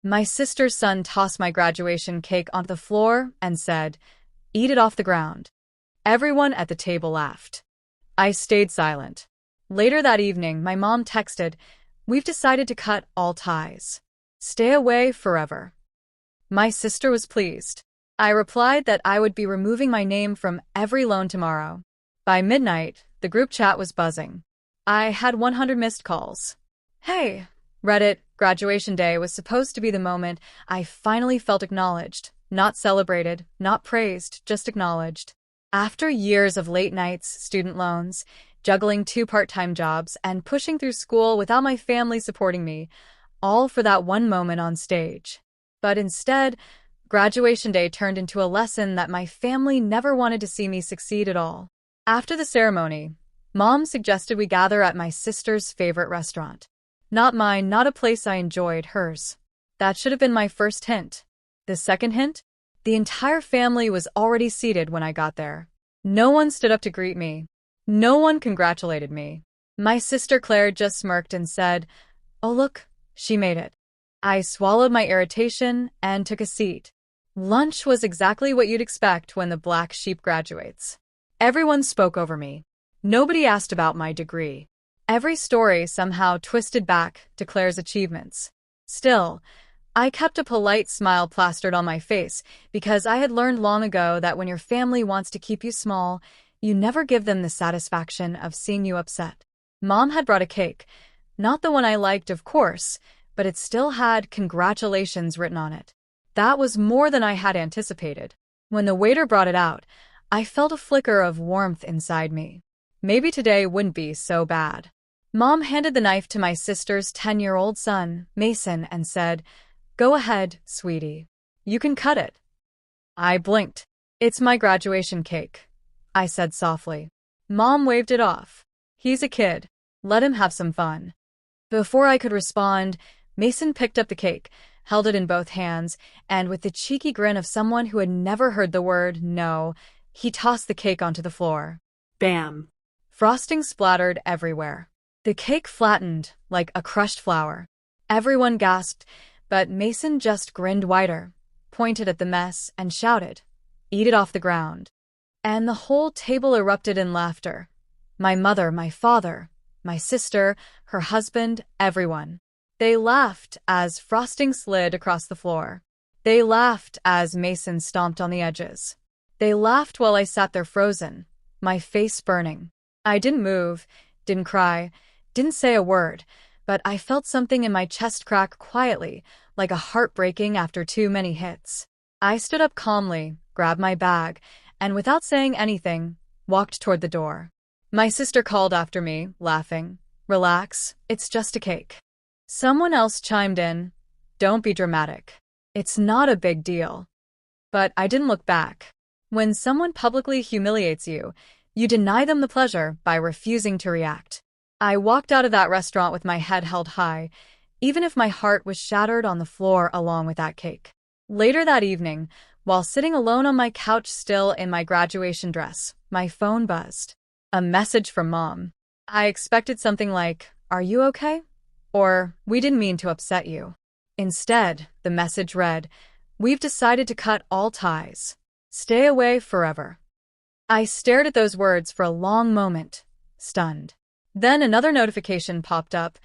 My sister's son tossed my graduation cake onto the floor and said, "Eat it off the ground." Everyone at the table laughed. I stayed silent. Later that evening, my mom texted, "We've decided to cut all ties. Stay away forever." My sister was pleased. I replied that I would be removing my name from every loan tomorrow. By midnight, the group chat was buzzing. I had 100 missed calls. Hey, Reddit, graduation day was supposed to be the moment I finally felt acknowledged, not celebrated, not praised, just acknowledged. After years of late nights, student loans, juggling 2 part-time jobs, and pushing through school without my family supporting me, all for that one moment on stage. But instead, graduation day turned into a lesson that my family never wanted to see me succeed at all. After the ceremony, Mom suggested we gather at my sister's favorite restaurant. Not mine, not a place I enjoyed, hers. That should have been my first hint. The second hint? The entire family was already seated when I got there. No one stood up to greet me. No one congratulated me. My sister Claire just smirked and said, "Oh look, she made it." I swallowed my irritation and took a seat. Lunch was exactly what you'd expect when the black sheep graduates. Everyone spoke over me. Nobody asked about my degree. Every story somehow twisted back to Claire's achievements. Still, I kept a polite smile plastered on my face because I had learned long ago that when your family wants to keep you small, you never give them the satisfaction of seeing you upset. Mom had brought a cake. Not the one I liked, of course, but it still had "congratulations" written on it. That was more than I had anticipated. When the waiter brought it out, I felt a flicker of warmth inside me. Maybe today wouldn't be so bad. Mom handed the knife to my sister's 10-year-old son, Mason, and said, "Go ahead, sweetie. You can cut it." I blinked. "It's my graduation cake," I said softly. Mom waved it off. "He's a kid. Let him have some fun." Before I could respond, Mason picked up the cake, held it in both hands, and with the cheeky grin of someone who had never heard the word no, he tossed the cake onto the floor. Bam! Frosting splattered everywhere. The cake flattened like a crushed flower. Everyone gasped, but Mason just grinned wider, pointed at the mess, and shouted, "Eat it off the ground." And the whole table erupted in laughter. My mother, my father, my sister, her husband, everyone. They laughed as frosting slid across the floor. They laughed as Mason stomped on the edges. They laughed while I sat there frozen, my face burning. I didn't move, didn't cry, didn't say a word, but I felt something in my chest crack quietly, like a heart breaking after too many hits. I stood up calmly, grabbed my bag, and without saying anything, walked toward the door. My sister called after me, laughing, "Relax, it's just a cake." Someone else chimed in, "Don't be dramatic. It's not a big deal." But I didn't look back. When someone publicly humiliates you, you deny them the pleasure by refusing to react. I walked out of that restaurant with my head held high, even if my heart was shattered on the floor along with that cake. Later that evening, while sitting alone on my couch still in my graduation dress, my phone buzzed. A message from Mom. I expected something like, "Are you okay?" Or, "We didn't mean to upset you." Instead, the message read, "We've decided to cut all ties. Stay away forever." I stared at those words for a long moment, stunned. Then another notification popped up.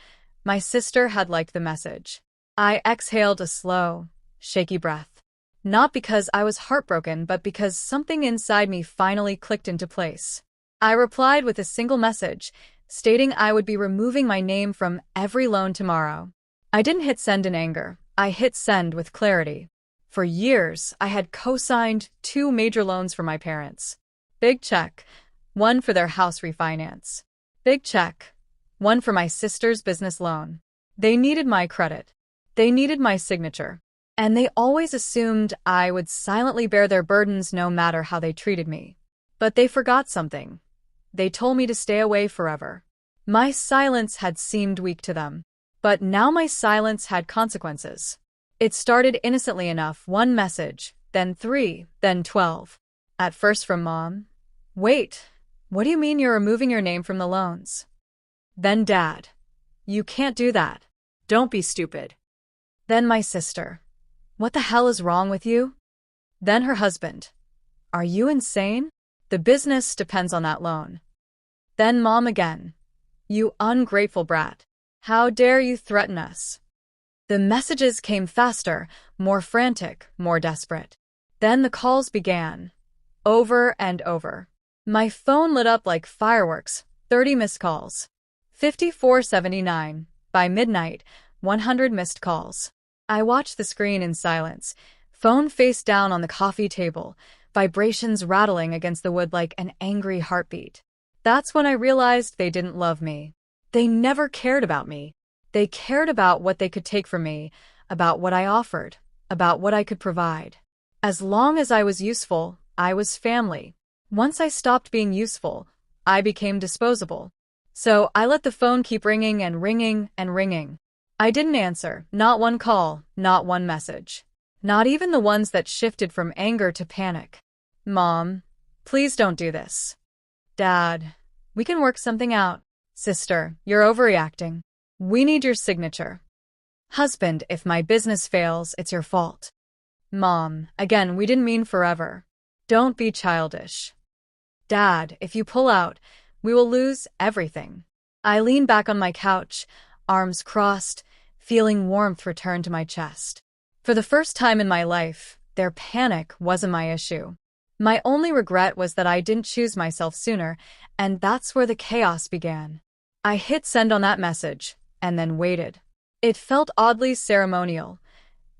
My sister had liked the message. I exhaled a slow, shaky breath. Not because I was heartbroken, but because something inside me finally clicked into place. I replied with a single message, stating I would be removing my name from every loan tomorrow. I didn't hit send in anger. I hit send with clarity. For years, I had co-signed 2 major loans for my parents. Big check, one for their house refinance. Big check, one for my sister's business loan. They needed my credit. They needed my signature. And they always assumed I would silently bear their burdens no matter how they treated me. But they forgot something. They told me to stay away forever. My silence had seemed weak to them. But now my silence had consequences. It started innocently enough, 1 message, then 3, then 12. At first from Mom. "Wait, what do you mean you're removing your name from the loans?" Then Dad. "You can't do that. Don't be stupid." Then my sister. What the hell is wrong with you? Then her husband. Are you insane? The business depends on that loan. Then mom again. You ungrateful brat. How dare you threaten us? The messages came faster, more frantic, more desperate. Then the calls began. Over and over. My phone lit up like fireworks, 30 missed calls. 5479. By midnight, 100 missed calls. I watched the screen in silence, phone face down on the coffee table, vibrations rattling against the wood like an angry heartbeat. That's when I realized they didn't love me. They never cared about me. They cared about what they could take from me, about what I offered, about what I could provide. As long as I was useful, I was family. Once I stopped being useful, I became disposable. So I let the phone keep ringing and ringing and ringing. I didn't answer, not one call, not one message. Not even the ones that shifted from anger to panic. Mom, please don't do this. Dad, we can work something out. Sister, you're overreacting. We need your signature. Husband, if my business fails, it's your fault. Mom, again, we didn't mean forever. Don't be childish. Dad, if you pull out, we will lose everything. I leaned back on my couch, arms crossed, feeling warmth return to my chest. For the first time in my life, their panic wasn't my issue. My only regret was that I didn't choose myself sooner, and that's where the chaos began. I hit send on that message, and then waited. It felt oddly ceremonial.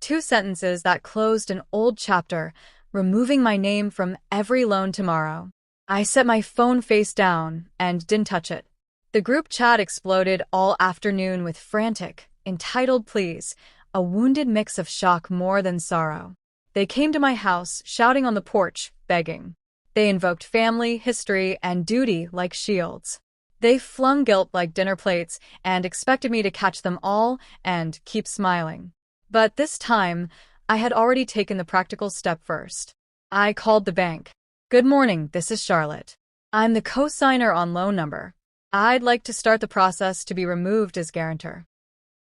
2 sentences that closed an old chapter, removing my name from every loan tomorrow. I set my phone face down and didn't touch it. The group chat exploded all afternoon with frantic, entitled pleas, a wounded mix of shock more than sorrow. They came to my house, shouting on the porch, begging. They invoked family, history, and duty like shields. They flung guilt like dinner plates and expected me to catch them all and keep smiling. But this time, I had already taken the practical step first. I called the bank. Good morning, this is Charlotte. I'm the co-signer on loan number. I'd like to start the process to be removed as guarantor.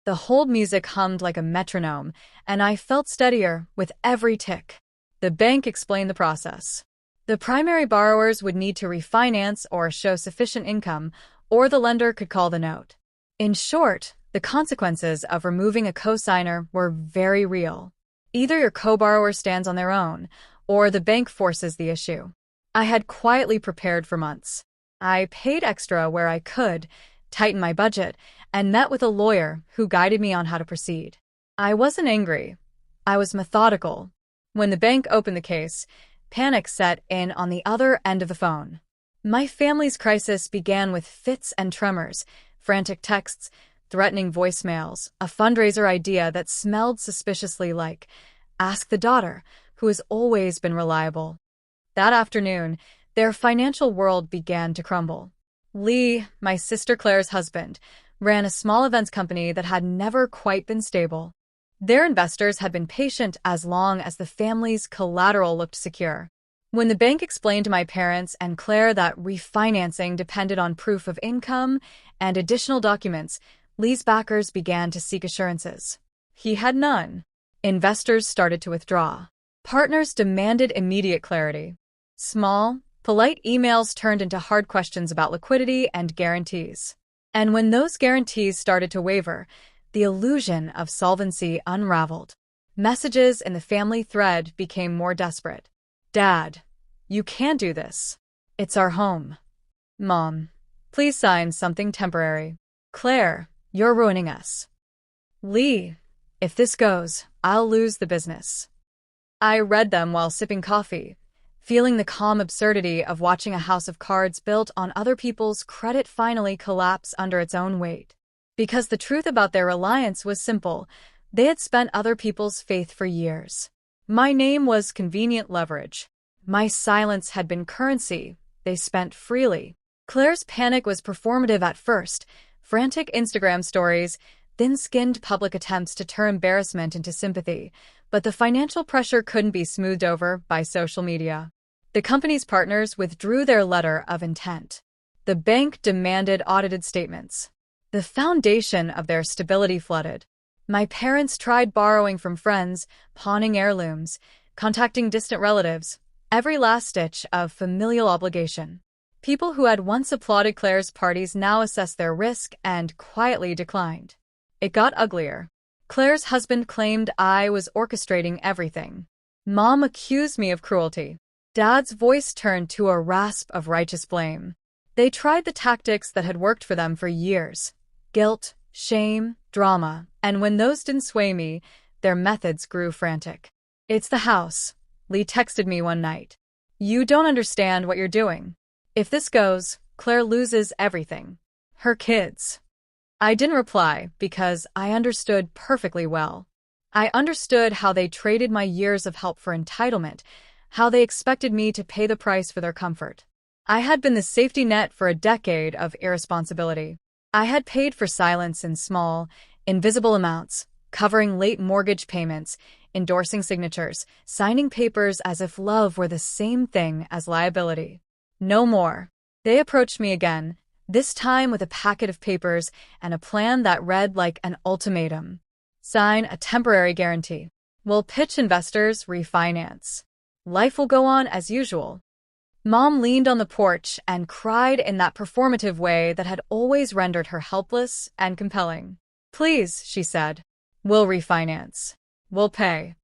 The hold music hummed like a metronome, and I felt steadier with every tick. The bank explained the process. The primary borrowers would need to refinance or show sufficient income, or the lender could call the note. In short, the consequences of removing a co-signer were very real. Either your co-borrower stands on their own, or the bank forces the issue. I had quietly prepared for months. I paid extra where I could, tightened my budget, and met with a lawyer who guided me on how to proceed. I wasn't angry. I was methodical. When the bank opened the case, panic set in on the other end of the phone. My family's crisis began with fits and tremors, frantic texts, threatening voicemails, a fundraiser idea that smelled suspiciously like, ask the daughter, who has always been reliable. That afternoon, their financial world began to crumble. Lee, my sister Claire's husband, ran a small events company that had never quite been stable. Their investors had been patient as long as the family's collateral looked secure. When the bank explained to my parents and Claire that refinancing depended on proof of income and additional documents, Lee's backers began to seek assurances. He had none. Investors started to withdraw. Partners demanded immediate clarity. Small, polite emails turned into hard questions about liquidity and guarantees. And when those guarantees started to waver, the illusion of solvency unraveled. Messages in the family thread became more desperate. Dad, you can't do this. It's our home. Mom, please sign something temporary. Claire, you're ruining us. Lee, if this goes, I'll lose the business. I read them while sipping coffee, feeling the calm absurdity of watching a house of cards built on other people's credit finally collapse under its own weight. Because the truth about their reliance was simple, they had spent other people's faith for years. My name was convenient leverage. My silence had been currency they spent freely. Claire's panic was performative at first, frantic Instagram stories, thin-skinned public attempts to turn embarrassment into sympathy, but the financial pressure couldn't be smoothed over by social media. The company's partners withdrew their letter of intent. The bank demanded audited statements. The foundation of their stability flooded. My parents tried borrowing from friends, pawning heirlooms, contacting distant relatives, every last stitch of familial obligation. People who had once applauded Claire's parties now assessed their risk and quietly declined. It got uglier. Claire's husband claimed I was orchestrating everything. Mom accused me of cruelty. Dad's voice turned to a rasp of righteous blame. They tried the tactics that had worked for them for years. Guilt, shame, drama, and when those didn't sway me, their methods grew frantic. "It's the house," Lee texted me one night. "You don't understand what you're doing. If this goes, Claire loses everything. Her kids." I didn't reply because I understood perfectly well. I understood how they traded my years of help for entitlement, how they expected me to pay the price for their comfort. I had been the safety net for a decade of irresponsibility. I had paid for silence in small, invisible amounts, covering late mortgage payments, endorsing signatures, signing papers as if love were the same thing as liability. No more. They approached me again, this time with a packet of papers and a plan that read like an ultimatum. Sign a temporary guarantee. We'll pitch investors, refinance. Life will go on as usual. Mom leaned on the porch and cried in that performative way that had always rendered her helpless and compelling. "Please," she said. "We'll refinance. We'll pay."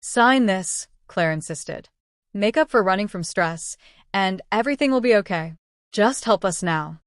"Sign this," Claire insisted. "Make up for running from stress, and everything will be okay. Just help us now."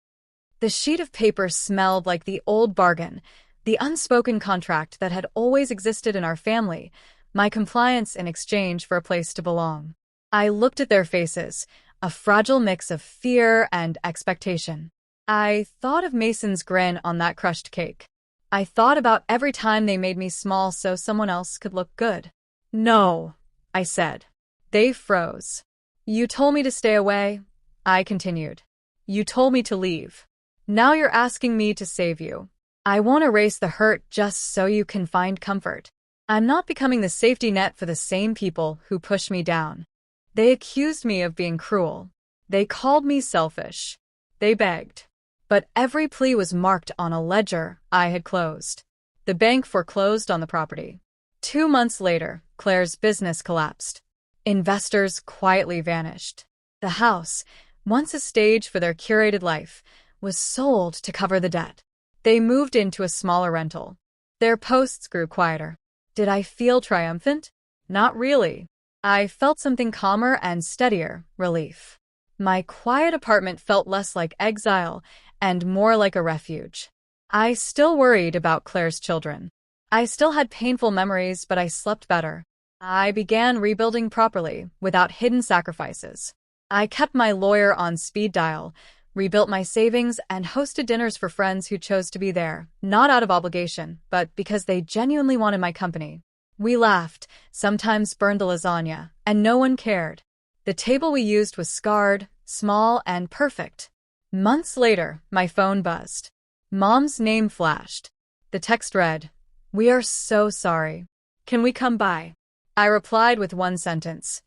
The sheet of paper smelled like the old bargain, the unspoken contract that had always existed in our family, my compliance in exchange for a place to belong. I looked at their faces, a fragile mix of fear and expectation. I thought of Mason's grin on that crushed cake. I thought about every time they made me small so someone else could look good. "No," I said. They froze. "You told me to stay away," I continued. "You told me to leave. Now you're asking me to save you. I won't erase the hurt just so you can find comfort. I'm not becoming the safety net for the same people who push me down." They accused me of being cruel. They called me selfish. They begged. But every plea was marked on a ledger I had closed. The bank foreclosed on the property. 2 months later, Claire's business collapsed. Investors quietly vanished. The house, once a stage for their curated life, was sold to cover the debt. They moved into a smaller rental. Their posts grew quieter. Did I feel triumphant? Not really. I felt something calmer and steadier, relief. My quiet apartment felt less like exile and more like a refuge. I still worried about Claire's children. I still had painful memories, but I slept better. I began rebuilding properly, without hidden sacrifices. I kept my lawyer on speed dial, rebuilt my savings, and hosted dinners for friends who chose to be there, not out of obligation, but because they genuinely wanted my company. We laughed, sometimes burned the lasagna, and no one cared. The table we used was scarred, small, and perfect. Months later, my phone buzzed. Mom's name flashed. The text read, "We are so sorry. Can we come by?" I replied with one sentence.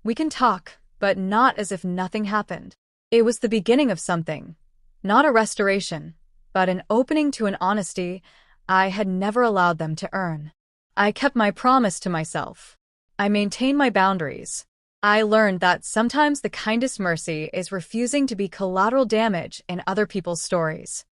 "We can talk, but not as if nothing happened." It was the beginning of something. Not a restoration, but an opening to an honesty I had never allowed them to earn. I kept my promise to myself. I maintained my boundaries. I learned that sometimes the kindest mercy is refusing to be collateral damage in other people's stories.